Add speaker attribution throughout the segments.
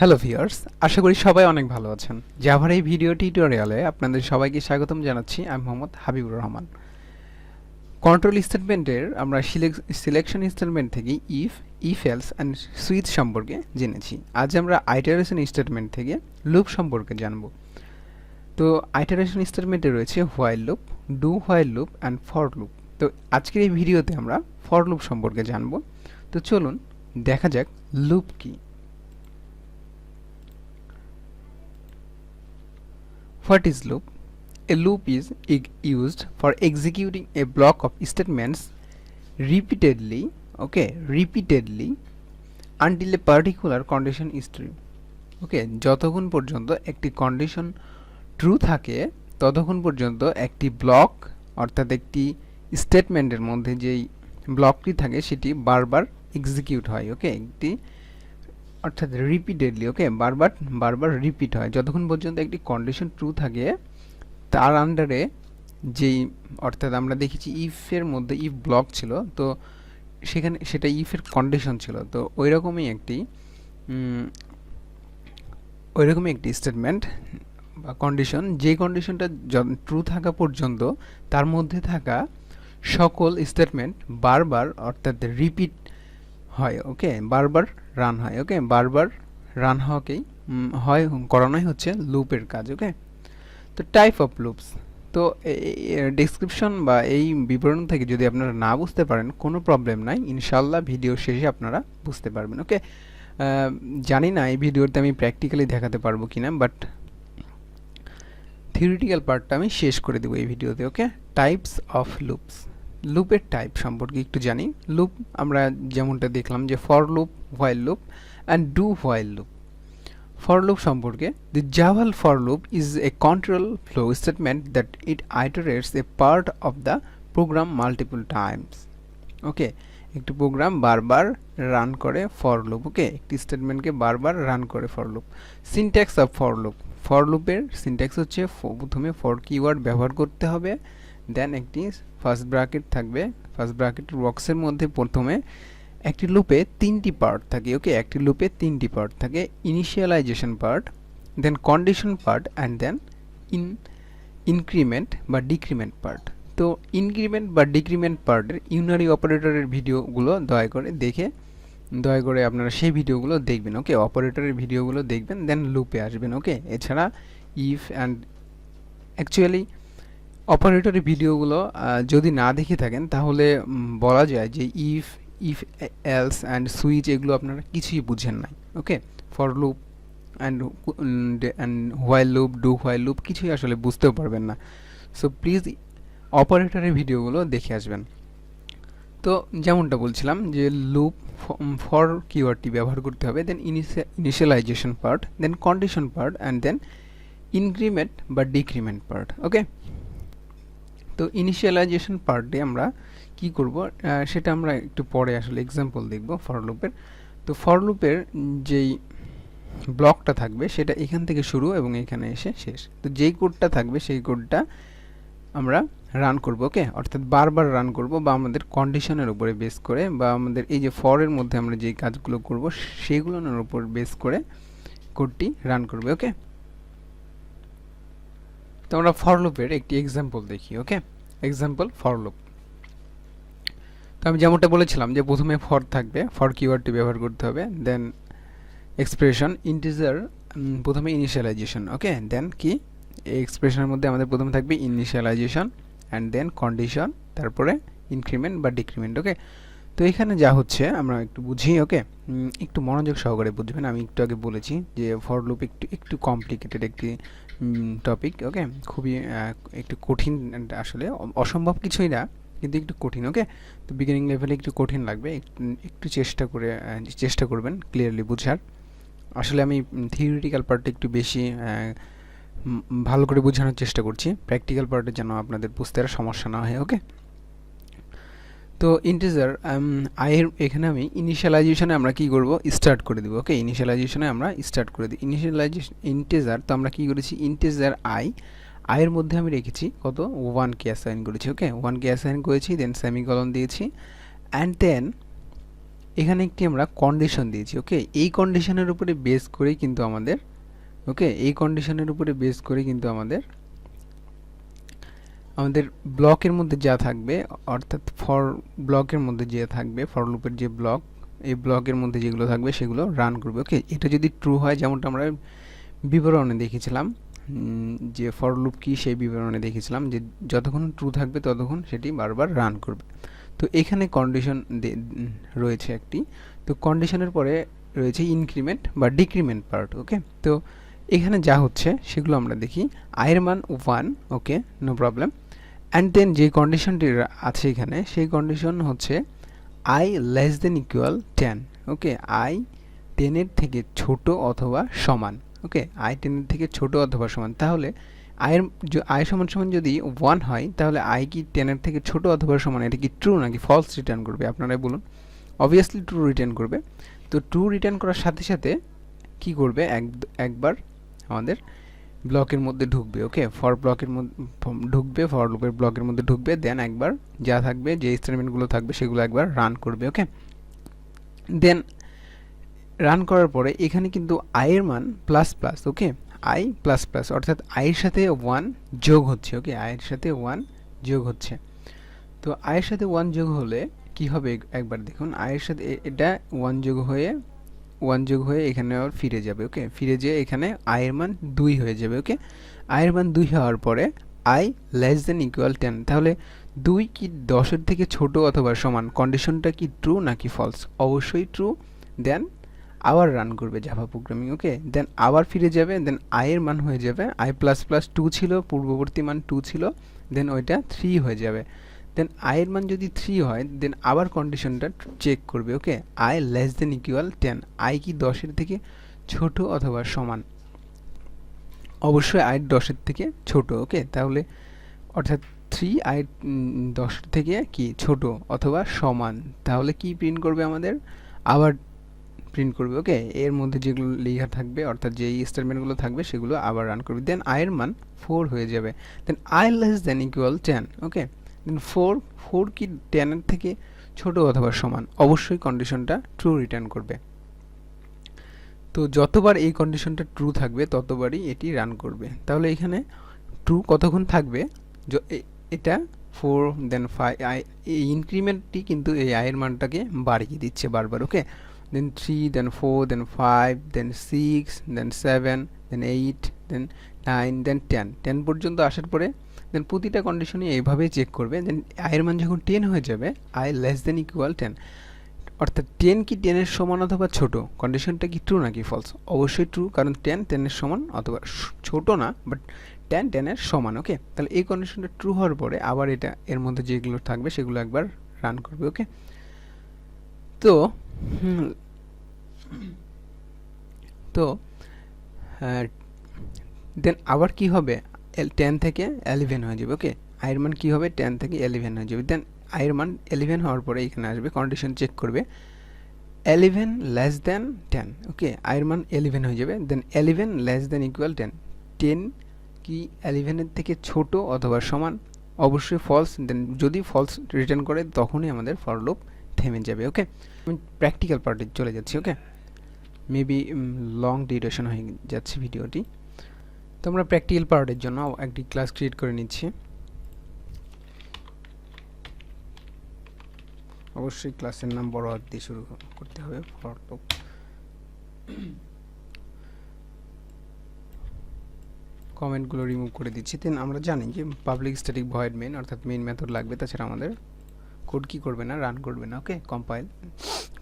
Speaker 1: Hello viewers, আশা করি সবাই অনেক ভালো আছেন। জাভার এই ভিডিও টিউটোরিয়ালে আপনাদের সবাইকে স্বাগতম জানাচ্ছি। আমি মোহাম্মদ হাবিবুর রহমান। কন্ট্রোল স্টেটমেন্টের আমরা সিলেকশন স্টেটমেন্ট থেকে ইফ এলস অ্যান্ড সুইচ সম্পর্কে জেনেছি। আজ আমরা আইটারেশন স্টেটমেন্ট থেকে লুপ সম্পর্কে জানব। তো আইটারেশন স্টেটমেন্টে রয়েছে while loop, do while loop and for loop. তো আজকের এই ভিডিওতে আমরা ফর লুপ সম্পর্কে জানব। তো চলুন দেখা যাক লুপ কি। What is loop? A loop is used for executing a block of statements repeatedly, repeatedly until a particular condition is true. যতক্ষণ পর্যন্ত একটি কন্ডিশন ট্রু থাকে ততক্ষণ পর্যন্ত একটি ব্লক অর্থাৎ একটি স্টেটমেন্টের মধ্যে যেই ব্লকটি থাকে সেটি বারবার এক্সিকিউট হয়। একটি অর্থাৎ রিপিটেডলি বারবার রিপিট হয় যতক্ষণ পর্যন্ত একটি কন্ডিশন ট্রু থাকে তার আন্ডারে যেই অর্থাৎ আমরা দেখেছি ইফের মধ্যে ইফ ব্লক ছিল, তো সেখানে সেটা ইফের কন্ডিশন ছিল। তো ওইরকমই একটি স্টেটমেন্ট বা কন্ডিশন, যে কন্ডিশনটা ট্রু থাকা পর্যন্ত তার মধ্যে থাকা সকল স্টেটমেন্ট বারবার অর্থাৎ রিপিট হয়। বারবার রান হয়। বারবার রান করানোই হচ্ছে লুপের কাজ। তো টাইপ অফ লুপস, তো ডেসক্রিপশন বা এই বিবরণ থেকে যদি আপনারা না বুঝতে পারেন কোনো প্রবলেম নাই, ইনশাল্লাহ ভিডিও শেষে আপনারা বুঝতে পারবেন। জানি না এই ভিডিওতে আমি প্র্যাকটিক্যালি দেখাতে পারবো কিনা, বাট থিওরিটিক্যাল পার্টটা আমি শেষ করে দেবো এই ভিডিওতে। টাইপস অফ লুপস, লুপের টাইপ সম্পর্কে একটু জানি। লুপ আমরা যেমনটা দেখলাম যে for loop, while loop and do while loop. For loop সম্পর্কে, the Java for loop is a control flow statement that it iterates a part of the program multiple times. একটি programme বারবার run করে for loop. একটি স্টেটমেন্টকে বারবার run করে for loop. Syntax of for loop, for লুপের syntax হচ্ছে প্রথমে for keyword ব্যবহার করতে হবে, দেন একটি ফার্স্ট ব্র্যাকেট থাকবে। ফার্স্ট ব্র্যাকেটের বক্সের মধ্যে প্রথমে একটি লুপে তিনটি পার্ট থাকে। একটি লুপে তিনটি পার্ট থাকে, initialization part, then condition part and then increment বা ডিক্রিমেন্ট পার্ট। তো ইনক্রিমেন্ট বা ডিক্রিমেন্ট পার্টের ইউনারি অপারেটরের ভিডিওগুলো দয়া করে আপনারা সেই ভিডিওগুলো দেখবেন। অপারেটরের ভিডিওগুলো দেখবেন, দেন লুপে আসবেন। এছাড়া ইফ অ্যান্ড অ্যাকচুয়ালি অপারেটরের ভিডিওগুলো যদি না দেখে থাকেন তাহলে বলা যায় যে ইফ এলস অ্যান্ড সুইচ এগুলো আপনারা কিছুই বুঝেন নাই। For loop and while loop, do while loop কিছুই আসলে বুঝতেও পারবেন না। সো প্লিজ অপারেটরের ভিডিওগুলো দেখে আসবেন। তো যেমনটা বলছিলাম যে লুপ ফর কিওয়ার্ডটি ব্যবহার করতে হবে, then initialization part, then condition part and then increment বা ডিক্রিমেন্ট পার্ট। তো ইনিশিয়ালাইজেশন পার্টে আমরা কি করব সেটা আমরা একটু পরে আসলে এক্সাম্পল দেখব ফর লুপের। তো ফর লুপের যেই ব্লকটা থাকবে সেটা এখান থেকে শুরু এবং এখানে এসে শেষ। তো যেই কোডটা থাকবে সেই কোডটা আমরা রান করব। অর্থাৎ বারবার রান করব বা আমাদের কন্ডিশনের উপরে বেস করে বা আমাদের এই যে ফরের মধ্যে আমরা যেই কাজগুলো করব সেগুলোর উপর বেস করে কোডটি রান করবে। তো আমরা ফর লুপের একটি এক্সাম্পল দেখি। Example for loop. তো আমি যেমনটা বলেছিলাম যে প্রথমে ফর থাকবে, ফর কিওয়ার্ডটি ব্যবহার করতে হবে, দেন এক্সপ্রেশন ইন্টিজার, প্রথমে ইনিশিয়ালাইজেশন। দেন কি এই এক্সপ্রেশনের মধ্যে আমাদের প্রথমে থাকবে ইনিশিয়ালাইজেশন অ্যান্ড দেন কন্ডিশন, তারপরে ইনক্রিমেন্ট বা ডিক্রিমেন্ট। তো এখানে যা হচ্ছে আমরা একটু বুঝি। একটু মনোযোগ সহকারে বুঝবেন। আমি একটু আগে বলেছি যে ফর লুপ একটু কমপ্লিকেটেড একটি টপিক। খুবই একটু কঠিন, আসলে অসম্ভব কিছুই না, কিন্তু একটু কঠিন। তো বিগিনিং লেভেলে একটু কঠিন লাগবে, একটু চেষ্টা করবেন ক্লিয়ারলি বোঝার। আসলে আমি থিওরিটিক্যাল পার্টটা একটু বেশি ভালো করে বোঝানোর চেষ্টা করছি, প্র্যাকটিক্যাল পার্টে যেন আপনাদের বুঝতে আর সমস্যা না হয়। তো ইন্টিজার এখানে আমি ইনিশিয়ালাইজেশনে আমরা কি করব, স্টার্ট করে দেব। ইনিশিয়ালাইজেশনে আমরা স্টার্ট করে দিই ইনিশিয়ালাইজেশন ইন্টিজার। তো আমরা কি করেছি, ইন্টিজার আয়ের মধ্যে আমি রেখেছি কত, 1 কে অ্যাসাইন করেছি। 1 কে অ্যাসাইন করেছি, দেন সেমিকলন দিয়েছি অ্যান্ড দেন এখানে একটি আমরা কন্ডিশন দিয়েছি, ওকে। এই কন্ডিশনের উপরে বেস করেই কিন্তু আমাদের, ওকে, এই কন্ডিশনের উপরে বেস করে কিন্তু আমাদের ব্লকের মধ্যে যা থাকবে, অর্থাৎ ফর ব্লকের মধ্যে যে থাকবে, ফর লুপের যে ব্লক, এই ব্লকের মধ্যে যেগুলো থাকবে সেগুলো রান করবে, ওকে। এটা যদি ট্রু হয়, যেমনটা আমরা বিবরণে দেখেছিলাম, যে ফর লুপ কি সেই বিবরণে দেখেছিলাম যে যতক্ষণ ট্রু থাকবে ততক্ষণ সেটি বারবার রান করবে। তো এখানে কন্ডিশন রয়েছে একটি, তো কন্ডিশনের পরে রয়েছে ইনক্রিমেন্ট বা ডিক্রিমেন্ট পার্ট, ওকে। তো এখানে যা হচ্ছে সেগুলো আমরা দেখি। আয়ের মান 1, ওকে, নো প্রবলেম। অ্যান্ড দেন যে কন্ডিশনটি আছে এখানে, সেই কন্ডিশন হচ্ছে I less than equal 10, okay. I 10 এর থেকে ছোট অথবা সমান, ওকে। আই 10 এর থেকে ছোট অথবা সমান, তাহলে আই সমান সমান যদি 1 হয়, তাহলে আই কি 10 এর থেকে ছোট অথবা সমান, এটা কি ট্রু নাকি ফলস রিটার্ন করবে? আপনারাই বলুন। অবভিয়াসলি ট্রু রিটার্ন করবে। তো ট্রু রিটার্ন করার সাথে সাথে কি করবে, একবার আমাদের ব্লকের মধ্যে ঢুকবে, ওকে। ফর ব্লকের মধ্যে ঢুকবে, ফর লুপের ব্লকের মধ্যে ঢুকবে, দেন একবার যা থাকবে, যে স্টেটমেন্টগুলো থাকবে সেগুলো একবার রান করবে, ওকে। দেন রান করার পরে এখানে কিন্তু আই এর মান plus plus, okay. I plus plus অর্থাৎ আয়ের সাথে 1 যোগ হচ্ছে, ওকে। আয়ের সাথে 1 যোগ হচ্ছে। তো আয়ের সাথে 1 যোগ হলে কি হবে একবার দেখুন। আয়ের সাথে এটা 1 যোগ হয়ে এখানে আবার ফিরে যাবে, ওকে। ফিরে যেয়ে এখানে আয়ের মান 2 হয়ে যাবে, ওকে। আয়ের মান 2 হওয়ার পরে আই লেস দেন ইকুয়াল 10, তাহলে 2 কি 10 এর থেকে ছোট অথবা সমান? কন্ডিশনটা কি ট্রু নাকি ফলস? অবশ্যই ট্রু। দেন আবার রান করবে জাভা প্রোগ্রামিং, ওকে। দেন আবার ফিরে যাবে, দেন আয়ের মান হয়ে যাবে, আই প্লাস প্লাস 2 ছিল, পূর্ববর্তী মান 2 ছিল, দেন ওইটা 3 হয়ে যাবে। দেন আয়ের মান যদি 3 হয়, দেন আবার কন্ডিশনটা চেক করবে, okay. I less than equal 10, I কি 10 এর থেকে ছোট অথবা সমান? অবশ্যই আই 10 এর থেকে ছোট, ওকে। তাহলে অর্থাৎ 3 আই 10 এর থেকে কি ছোট অথবা সমান, তাহলে কি প্রিন্ট করবে আমাদের? আবার প্রিন্ট করবে, ওকে। এর মধ্যে যেগুলো লেখা থাকবে, অর্থাৎ যেই স্টেটমেন্টগুলো থাকবে সেগুলো আবার রান করবে। দেন আয়ের মান 4 হয়ে যাবে, then I less than equal 10, okay. Then 4 কি 10 এর থেকে ছোট অথবা সমান? অবশ্যই কন্ডিশনটা ট্রু রিটার্ন করবে। তো যতবার এই কন্ডিশনটা ট্রু থাকবে ততবারই এটি রান করবে। তাহলে এখানে ট্রু কতক্ষণ থাকবে? এটা 4, দেন 5, এই ইনক্রিমেন্টটি কিন্তু এই আয়ের মানটাকে বাড়িয়ে দিচ্ছে বারবার, ওকে। দেন 3, দেন 4, দেন 5, দেন 6, দেন 7, দেন 8, দেন 9, দেন 10 পর্যন্ত আসার পরে দেন প্রতিটা কন্ডিশনে এইভাবেই চেক করবে। দেন আয়ের মান যখন 10 হয়ে যাবে, আই লেস দেন ইকুয়াল 10, অর্থাৎ 10 কি 10 এর সমান অথবা ছোট? কন্ডিশনটা কি ট্রু নাকি ফলস? অবশ্যই ট্রু, কারণ 10 10 এর সমান অথবা ছোট না, বাট 10 10 এর সমান, ওকে। তাহলে এই কন্ডিশনটা ট্রু হওয়ার পরে আবার এটা এর মধ্যে যেগুলো থাকবে সেগুলো একবার রান করবে, ওকে। তো তো দেন আবার কি হবে, 10 থেকে 11 হয়ে যাবে, ওকে। আয়ের মান কি হবে, 10 থেকে 11 হয়ে যাবে। দেন আয়ের মান 11 হওয়ার পরে এখানে আসবে, কন্ডিশন চেক করবে, 11 লেস দেন 10, ওকে। আয়ের মান 11 হয়ে যাবে, দেন 11 লেস দেন ইকুয়াল 10, 10 কি 11 এর থেকে ছোট অথবা সমান? অবশ্যই ফলস। দেন যদি ফলস রিটার্ন করে তখনই আমাদের ফর লুপ থেমে যাবে, ওকে। আমি প্র্যাকটিক্যাল পার্টে চলে যাচ্ছি, ওকে। মেবি লং ডিউরেশন হয়ে যাচ্ছে ভিডিওটি। তো আমরা প্র্যাকটিক্যাল পার্টের জন্য একটি ক্লাস ক্রিয়েট করে নিচ্ছি। অবশ্যই ক্লাসের নাম বড় হাত দিয়ে শুরু করতে হবে, ফর লুপ। কমেন্টগুলো রিমুভ করে দিচ্ছি। দেন আমরা জানি যে পাবলিক স্ট্যাটিক ভয়েড মেইন, অর্থাৎ মেইন মেথড লাগবে, তাছাড়া আমাদের কোড কি করবে না, রান করবে না, ওকে। কম্পাইল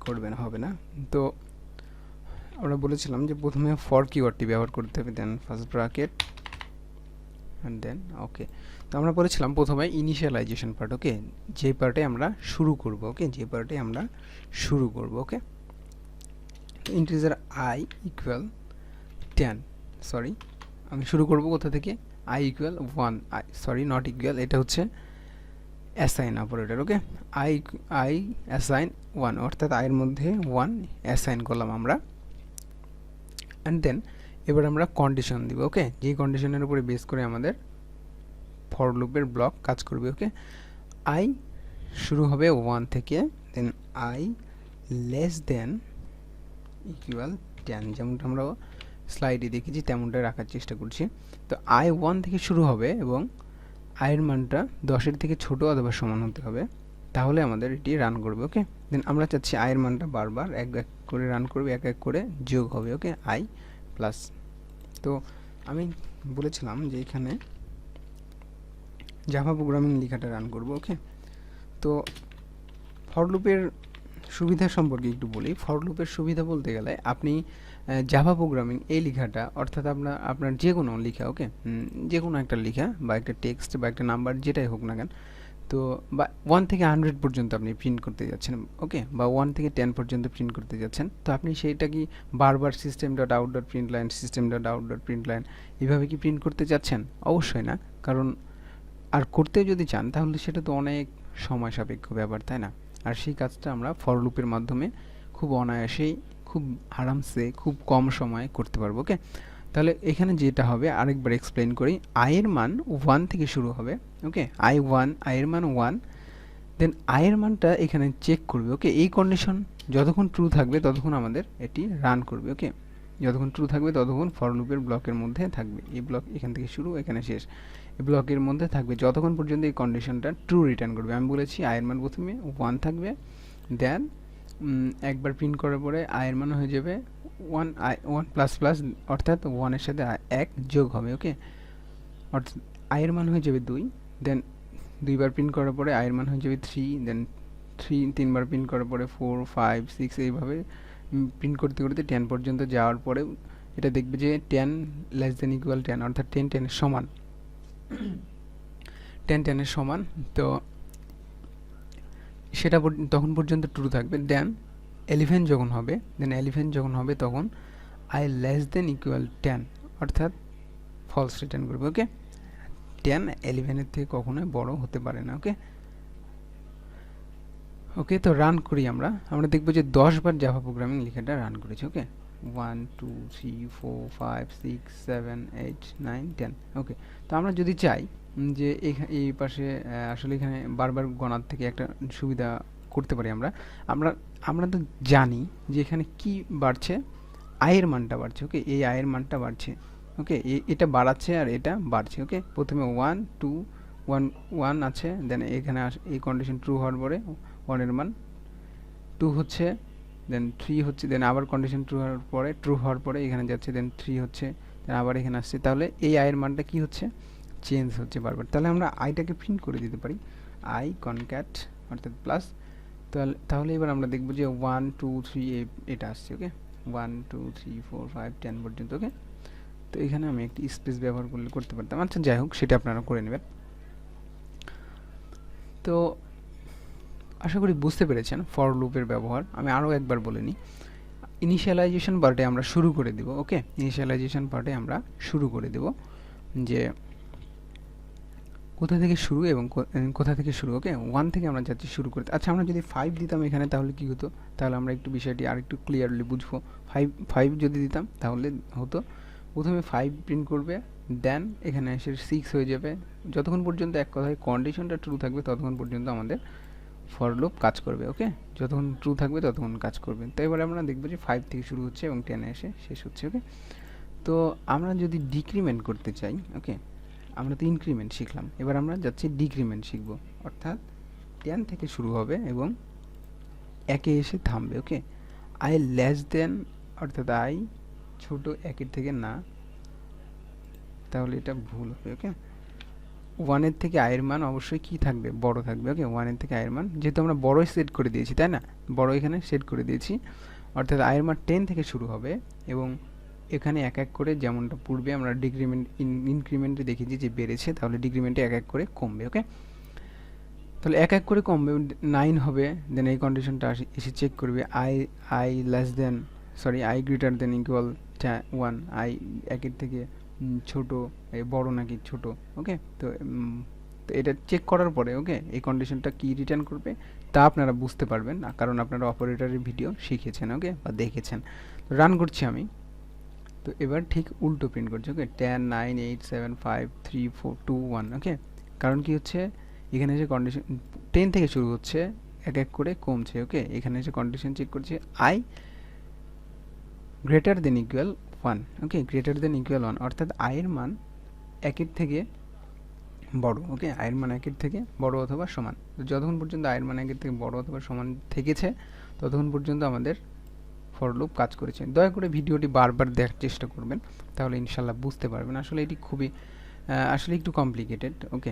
Speaker 1: করবে না, হবে না। তো আমরা বলেছিলাম যে প্রথমে ফর কিওয়ার্ডটি ব্যবহার করতে হবে, দেন ফার্স্ট ব্র্যাকেট অ্যান্ড দেন ওকে। তো আমরা বলেছিলাম প্রথমে ইনিশিয়ালাইজেশন পার্ট, ওকে, যে পার্টে আমরা শুরু করব, ওকে, যে পার্টে আমরা শুরু করব, ওকে। ইন্টিজার আই ইকুয়াল 10, সরি আমি শুরু করব কোথা থেকে, I equal 1, sorry not equal, এটা হচ্ছে assign operator, okay. I assign 1, অর্থাৎ আইয়ের মধ্যে 1 অ্যাসাইন করলাম আমরা। অ্যান্ড দেন এবার আমরা কন্ডিশন দিব, ওকে, যেই কন্ডিশনের উপরে বেস করে আমাদের ফর লুপের ব্লক কাজ করবে, ওকে। আই শুরু হবে 1 থেকে, then I less than equal 10, যেমনটা আমরা স্লাইডে দেখেছি তেমনটা রাখার চেষ্টা করছি। তো আই 1 থেকে শুরু হবে এবং আয়ের মানটা 10-এর থেকে ছোট অথবা সমান হতে হবে, তাহলে আমাদের এটি রান করবে। ওকে, দেন আমরা চাচ্ছি আয়ের মানটা বারবার এক এক করে রান করবে, এক এক করে যোগ হবে। ওকে, আই প্লাস। তো আমি বলেছিলাম যে এখানে জাভা প্রোগ্রামিং লেখাটা রান করব। ওকে, তো ফর লুপের সুবিধা সম্পর্কে একটু বলি। ফর লুপের সুবিধা বলতে গেলে আপনি জাভা প্রোগ্রামিং এই লেখাটা, অর্থাৎ আপনার যে কোনো লেখা, ওকে, যে কোনো একটা লেখা বা একটা টেক্সট বা একটা নাম্বার যেটাই হোক না কেন, তো বা 1 থেকে 100 পর্যন্ত আপনি প্রিন্ট করতে যাচ্ছেন, ওকে, বা 1 থেকে 10 পর্যন্ত প্রিন্ট করতে যাচ্ছেন, তো আপনি সেইটা কি বারবার system dot out dot print line, system dot out dot print line এইভাবে কি প্রিন্ট করতে যাচ্ছেন? অবশ্যই না, কারণ আর করতে যদি চান তাহলে সেটা তো অনেক সময় সাপেক্ষ ব্যাপার, তাই না? আর সেই কাজটা আমরা ফর লুপের মাধ্যমে খুব অনায়াসেই, খুব আরামসে, খুব কম সময়ে করতে পারবো। ওকে, তাহলে এখানে যেটা হবে আরেকবার এক্সপ্লেন করি। আয়ের মান 1 থেকে শুরু হবে। ওকে, আয়ের মান 1, দেন আয়ের মানটা এখানে চেক করবে। ওকে, এই কন্ডিশন যতক্ষণ ট্রু থাকবে ততক্ষণ আমাদের এটি রান করবে। ওকে, যতক্ষণ ট্রু থাকবে ততক্ষণ ফর লুপের ব্লকের মধ্যে থাকবে। এই ব্লক এখান থেকে শুরু, এখানে শেষ, এই ব্লকের মধ্যে থাকবে যতক্ষণ পর্যন্ত এই কন্ডিশনটা ট্রু রিটার্ন করবে। আমি বলেছি আয়ের মান প্রথমে 1 থাকবে, দেন একবার প্রিন্ট করার পরে আয়ের মান হয়ে যাবে 1 প্লাস প্লাস, অর্থাৎ 1-এর সাথে 1 যোগ হবে। ওকে, অর্থাৎ আয়ের মান হয়ে যাবে 2, দেন 2বার প্রিন্ট করার পরে আয়ের মান হয়ে যাবে 3, দেন 3বার প্রিন্ট করার পরে 4, 5, 6 এইভাবে প্রিন্ট করতে করতে 10 পর্যন্ত যাওয়ার পরে এটা দেখবে যে 10 লেস দেন ইকুয়াল 10, অর্থাৎ 10 10-এর সমান, 10 10-এর সমান। তো সেটা তখন পর্যন্ত ট্রু থাকবে। দেন 11 যখন হবে তখন আই লেস দেন ইকুয়াল 10, অর্থাৎ ফলস রিটার্ন করবে। ওকে, 10 11-এর থেকে কখনোই বড় হতে পারে না। ওকে, ওকে, তো রান করি আমরা দেখব যে 10 বার জাভা প্রোগ্রামিং লেখাটা রান করেছি। ওকে, 1 2 3 4 5 6 7 8 9 10। ওকে, তো আমরা যদি চাই যে এই পাশে আসলে এখানে বারবার গণার থেকে একটা সুবিধা করতে পারি আমরা আমরা আমরা তো জানি যে এখানে কি বাড়ছে, আয়ের মানটা বাড়ছে। ওকে, এই আয়ের মানটা বাড়ছে। ওকে, এটা বাড়াচ্ছে আর এটা বাড়ছে। ওকে, প্রথমে 1 2 1 1 আছে, দেন এখানে এই কন্ডিশন ট্রু হওয়ার পরে 1 এর মান 2 হচ্ছে, দেন 3 হচ্ছে, দেন আবার কন্ডিশন ট্রু হওয়ার পরে এখানে যাচ্ছে, দেন 3 হচ্ছে, দেন আবার এখানে আসছে। তাহলে এই আয়ের মানটা কি হচ্ছে? চেঞ্জ হচ্ছে বারবার। তাহলে আমরা আইটাকে প্রিন্ট করে দিতে পারি, আই কনক্যাট অর্থাৎ প্লাস। তাহলে এবার আমরা দেখব যে 1 2 3 এটা আসছে। ওকে, 1 2 3 4 5 10 পর্যন্ত। ওকে, তো এখানে আমি একটি স্পেস ব্যবহার করতে পারতাম। আচ্ছা, যাই হোক, সেটা আপনারা করে নেবেন। তো আশা করি বুঝতে পেরেছেন ফর লুপের ব্যবহার। আমি আরও একবার বলে নিই। ইনিশিয়ালাইজেশন পার্টে আমরা শুরু করে দেব। ওকে, ইনিশিয়ালাইজেশন পার্টে আমরা শুরু করে দেব যে কোথা থেকে শুরু এবং কোথা থেকে শুরু। ওকে, 1 থেকে আমরা যাচ্ছি শুরু করতে। আচ্ছা, আমরা যদি 5 দিতাম এখানে তাহলে কি হতো? তাহলে আমরা একটু বিষয়টি আরেকটু ক্লিয়ারলি বুঝবো। 5 যদি দিতাম তাহলে হতো প্রথমে 5 প্রিন্ট করবে, দেন এখানে এসে 6 হয়ে যাবে। যতক্ষণ পর্যন্ত এক কথায় কন্ডিশনটা ট্রু থাকবে ততক্ষণ পর্যন্ত আমাদের ফর লুপ কাজ করবে। ওকে, যতক্ষণ ট্রু থাকবে ততক্ষণ কাজ করবে। তো এবারে আমরা দেখবো যে 5 থেকে শুরু হচ্ছে এবং 10-এ এসে শেষ হচ্ছে। ওকে, তো আমরা যদি ডিক্রিমেন্ট করতে চাই, ওকে, আমরা তো ইনক্রিমেন্ট শিখলাম, এবার আমরা যাচ্ছি ডিক্রিমেন্ট শিখব, অর্থাৎ 10 থেকে শুরু হবে এবং 1-এ এসে থামবে। ওকে, আই লেস দেন, অর্থাৎ আই ছোট 1-এর থেকে না, তাহলে এটা ভুল হবে। ওকে, 1-এর থেকে আয়ের মান অবশ্যই কি থাকবে? বড় থাকবে। ওকে, 1-এর থেকে আয়ের মান যেহেতু আমরা বড়ই সেট করে দিয়েছি, তাই না? বড় এখানে সেট করে দিয়েছি, অর্থাৎ আয়ের মান 10 থেকে শুরু হবে এবং এখানে এক এক করে, যেমনটা পূর্বে আমরা ইনক্রিমেন্টে দেখেছি যে বেড়েছে, তাহলে ডিক্রিমেন্টে এক এক করে কমবে। ওকে, তাহলে এক এক করে কমবে, 9 হবে। দেন এই কন্ডিশনটা এসে চেক করবে I less than, sorry, I greater than equal 1, I 1-এর থেকে ছোট, বড় নাকি ছোট। ওকে, তো এটা চেক করার পরে, ওকে, এই কন্ডিশনটা কি রিটার্ন করবে তা আপনারা বুঝতে পারবেন না, কারণ আপনারা অপারেটরের ভিডিও শিখেছেন, ওকে, বা দেখেছেন। রান করছি আমি, তো এবার ঠিক উল্টো প্রিন্ট করছে। ওকে, 10 9 8 7 5 3 4 2 1। ওকে, কারণ কি হচ্ছে, এখানে যে কন্ডিশন 10 থেকে শুরু হচ্ছে, এক এক করে কমছে। ওকে, এখানে এসে কন্ডিশন চেক করছি, I greater than equal 1। Okay, greater than equal 1 অর্থাৎ আয়ের মান একের থেকে বড়। ওকে, আয়ের মান একের থেকে বড় অথবা সমান। যতক্ষণ পর্যন্ত আয়ের মান একের থেকে বড় অথবা সমান থেকেছে ততক্ষণ পর্যন্ত আমাদের ফর লুপ কাজ করেছে। দয়া করে ভিডিওটি বারবার দেখার চেষ্টা করবেন, তাহলে ইনশাল্লাহ বুঝতে পারবেন। আসলে এটি খুবই আসলে একটু কমপ্লিকেটেড। ওকে,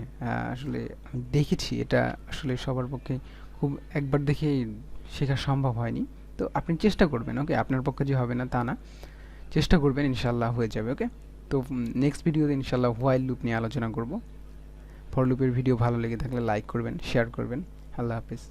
Speaker 1: আসলে আমি দেখেছি এটা আসলে সবার পক্ষে খুব একবার দেখেই শেখা সম্ভব হয়নি। তো আপনি চেষ্টা করবেন। ওকে, আপনার পক্ষে যে হবে না তা না, চেষ্টা করবেন, ইনশাল্লাহ হয়ে যাবে। ওকে, তো নেক্সট ভিডিওতে ইনশাল্লাহ হোয়াইল লুপ নিয়ে আলোচনা করব। ফর লুপের ভিডিও ভালো লেগে থাকলে লাইক করবেন, শেয়ার করবেন। আল্লাহ হাফিজ।